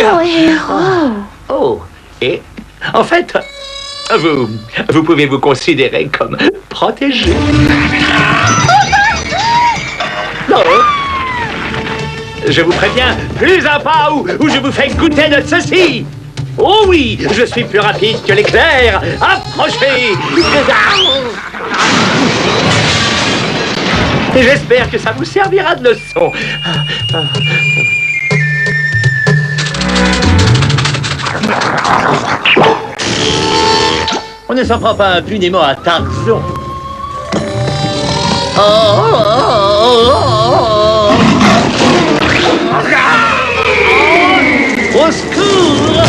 Oh, héros! Oh, et en fait, vous pouvez vous considérer comme protégé. Non. Je vous préviens, plus un pas ou je vous fais goûter de ceci. Oh oui, je suis plus rapide que l'éclair. Approchez. J'espère que ça vous servira de leçon. On ne s'en prend pas impunément à Tarzan. Au secours!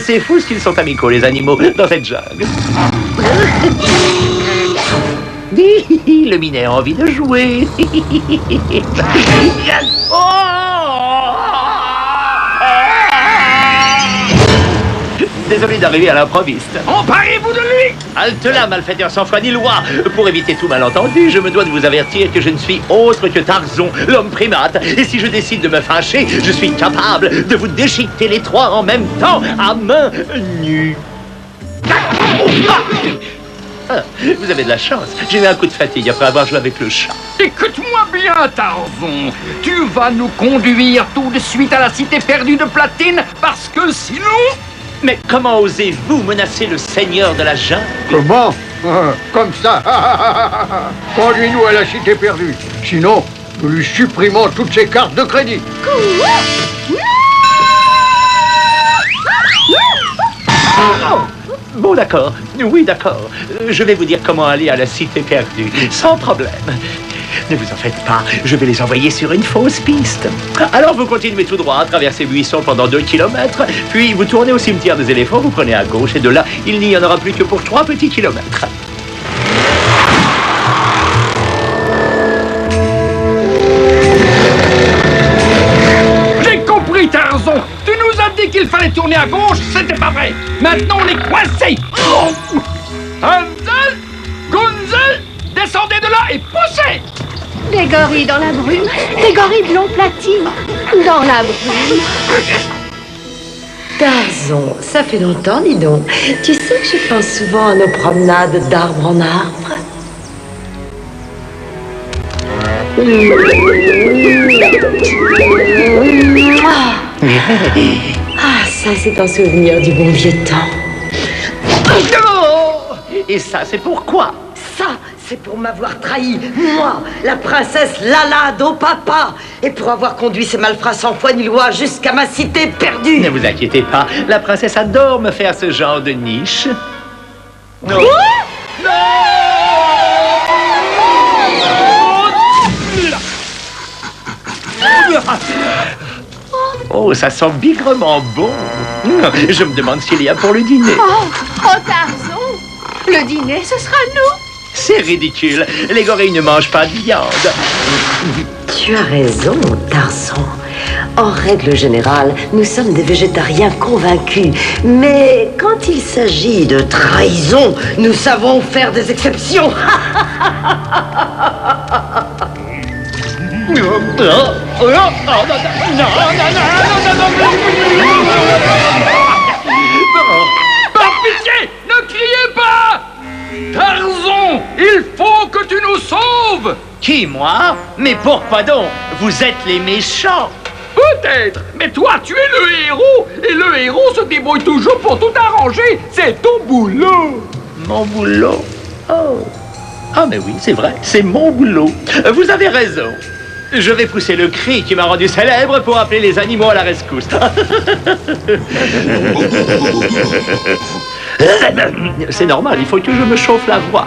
C'est fou ce qu'ils sont amicaux, les animaux, dans cette jungle. Le minet a envie de jouer. Désolé d'arriver à l'improviste. Emparez-vous de lui! Halte là, malfaiteur sans foi ni loi. Pour éviter tout malentendu, je me dois de vous avertir que je ne suis autre que Tarzan, l'homme primate. Et si je décide de me fâcher, je suis capable de vous déchiqueter les trois en même temps, à main nue. Vous avez de la chance. J'ai eu un coup de fatigue après avoir joué avec le chat. Écoute-moi bien, Tarzan. Tu vas nous conduire tout de suite à la cité perdue de Platine, parce que sinon... Mais comment osez-vous menacer le seigneur de la jungle? Comment? Comme ça. Conduis-nous à la cité perdue. Sinon, nous lui supprimons toutes ses cartes de crédit. Bon, d'accord. Oui, d'accord. Je vais vous dire comment aller à la cité perdue, sans problème. Ne vous en faites pas, je vais les envoyer sur une fausse piste. Alors vous continuez tout droit à travers ces buissons pendant 2 kilomètres, puis vous tournez au cimetière des éléphants, vous prenez à gauche, et de là, il n'y en aura plus que pour 3 petits kilomètres. J'ai compris, Tarzan. Tu nous as dit qu'il fallait tourner à gauche, c'était pas vrai. Maintenant, on est coincés. Hansel, Gunzel, descendez de là et poussez. Des gorilles dans la brume, des gorilles blond platine dans la brume. Tarzan, ça fait longtemps, dis donc. Tu sais que je pense souvent à nos promenades d'arbre en arbre. Ça c'est un souvenir du bon vieux temps. Oh! Et ça, c'est pourquoi? Ça, c'est pour m'avoir trahi, moi, la princesse Lala d'Opapa, et pour avoir conduit ces malfrats sans foi ni loi jusqu'à ma cité perdue. Ne vous inquiétez pas, la princesse adore me faire ce genre de niche. Non. Non! Oh, ça sent bigrement bon. Je me demande s'il y a pour le dîner. Oh, Tarzan, le dîner, ce sera nous. C'est ridicule. Les gorilles ne mangent pas de viande. Tu as raison, Tarzan. En règle générale, nous sommes des végétariens convaincus. Mais quand il s'agit de trahison, nous savons faire des exceptions. Par pitié, ne criez pas! Tarzan, il faut que tu nous sauves! Qui, moi? Mais pourquoi donc? Vous êtes les méchants. Peut-être, mais toi, tu es le héros, et le héros se débrouille toujours pour tout arranger. C'est ton boulot. Mon boulot? Oh. Ah, mais oui, c'est vrai, c'est mon boulot. Vous avez raison. Je vais pousser le cri qui m'a rendu célèbre pour appeler les animaux à la rescousse. C'est normal, il faut que je me chauffe la voix.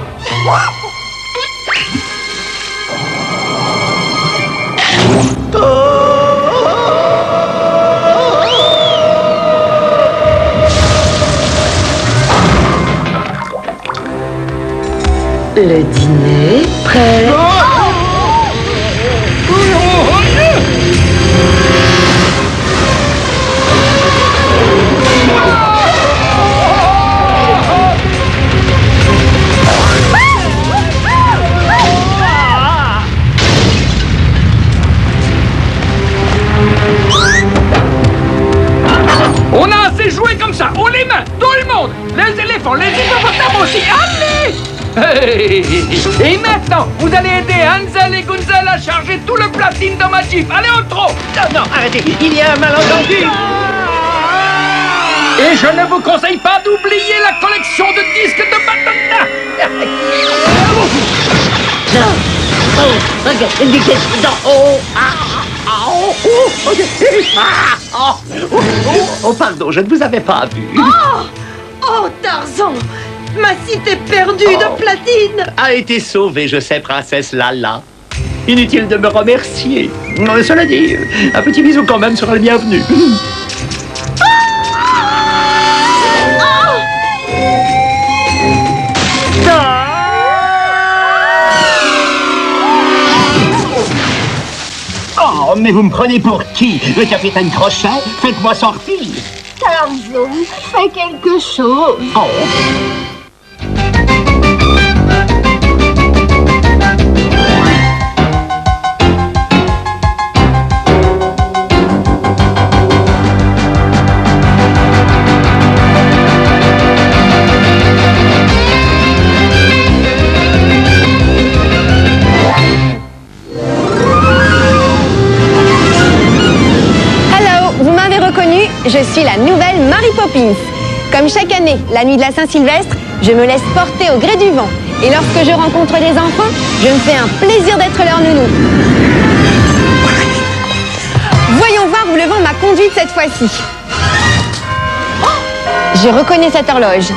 Le dîner est prêt. aussi. Allez! Hey. Et maintenant, vous allez aider Hansel et Gunzel à charger tout le platine dans ma Jeep. Allez, au trot! Non, arrêtez, il y a un malentendu. Et je ne vous conseille pas d'oublier la collection de disques de Madonna. Oh, pardon, je ne vous avais pas vu. Oh, Tarzan! Ma cité perdue de platine! A été sauvée, je sais, princesse Lala. Inutile de me remercier. Cela dit, un petit bisou quand même sera le bienvenu. Oh, mais vous me prenez pour qui? Le capitaine Crochet? Faites-moi sortir. Tarzan, fais quelque chose. Oh. Je suis la nouvelle Mary Poppins. Comme chaque année, la nuit de la Saint-Sylvestre, je me laisse porter au gré du vent. Et lorsque je rencontre des enfants, je me fais un plaisir d'être leur nounou. Voyons voir où le vent m'a conduite cette fois-ci. Oh, je reconnais cette horloge.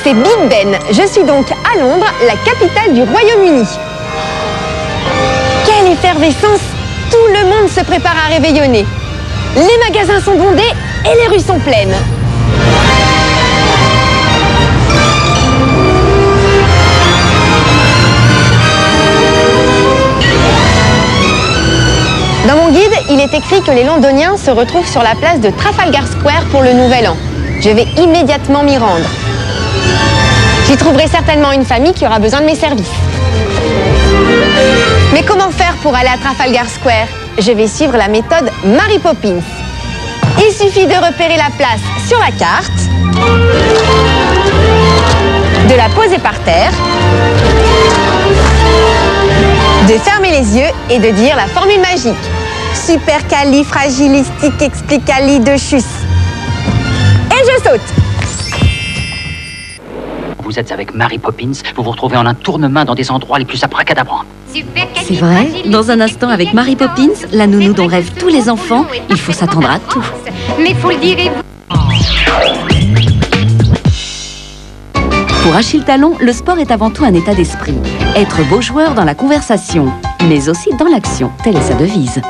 C'est Big Ben. Je suis donc à Londres, la capitale du Royaume-Uni. Quelle effervescence! Tout le monde se prépare à réveillonner. Les magasins sont bondés et les rues sont pleines. Dans mon guide, il est écrit que les Londoniens se retrouvent sur la place de Trafalgar Square pour le Nouvel An. Je vais immédiatement m'y rendre. J'y trouverai certainement une famille qui aura besoin de mes services. Mais comment faire pour aller à Trafalgar Square? Je vais suivre la méthode Mary Poppins. Il suffit de repérer la place sur la carte, de la poser par terre, de fermer les yeux et de dire la formule magique. Supercalifragilisticexpialidocious. Et je saute. Vous êtes avec Mary Poppins, vous vous retrouvez en un tournement dans des endroits les plus abracadabrants. C'est vrai, dans un instant avec Mary Poppins, la nounou dont rêvent tous les enfants, il faut s'attendre à tout. Mais faut le dire et vous... Pour Achille Talon, le sport est avant tout un état d'esprit. Être beau joueur dans la conversation, mais aussi dans l'action, telle est sa devise.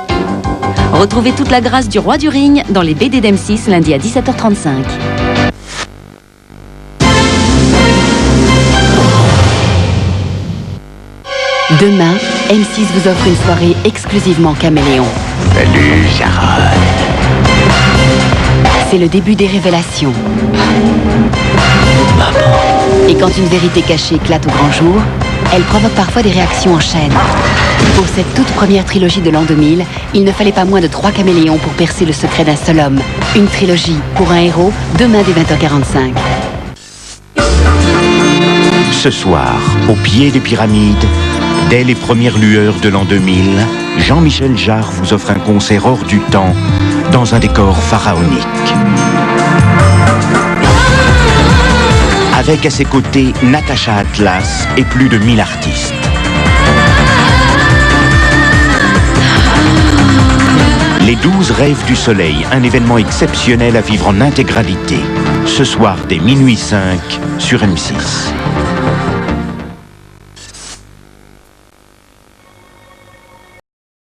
Retrouvez toute la grâce du roi du ring dans les BD d'M6 lundi à 17h35. Demain, M6 vous offre une soirée exclusivement caméléon. Salut, Sharon. C'est le début des révélations. Et quand une vérité cachée éclate au grand jour, elle provoque parfois des réactions en chaîne. Pour cette toute première trilogie de l'an 2000, il ne fallait pas moins de 3 caméléons pour percer le secret d'un seul homme. Une trilogie pour un héros, demain dès 20h45. Ce soir, au pied des pyramides, dès les premières lueurs de l'an 2000, Jean-Michel Jarre vous offre un concert hors du temps, dans un décor pharaonique. Avec à ses côtés Natacha Atlas et plus de 1000 artistes. Les 12 rêves du soleil, un événement exceptionnel à vivre en intégralité. Ce soir dès minuit 5 sur M6.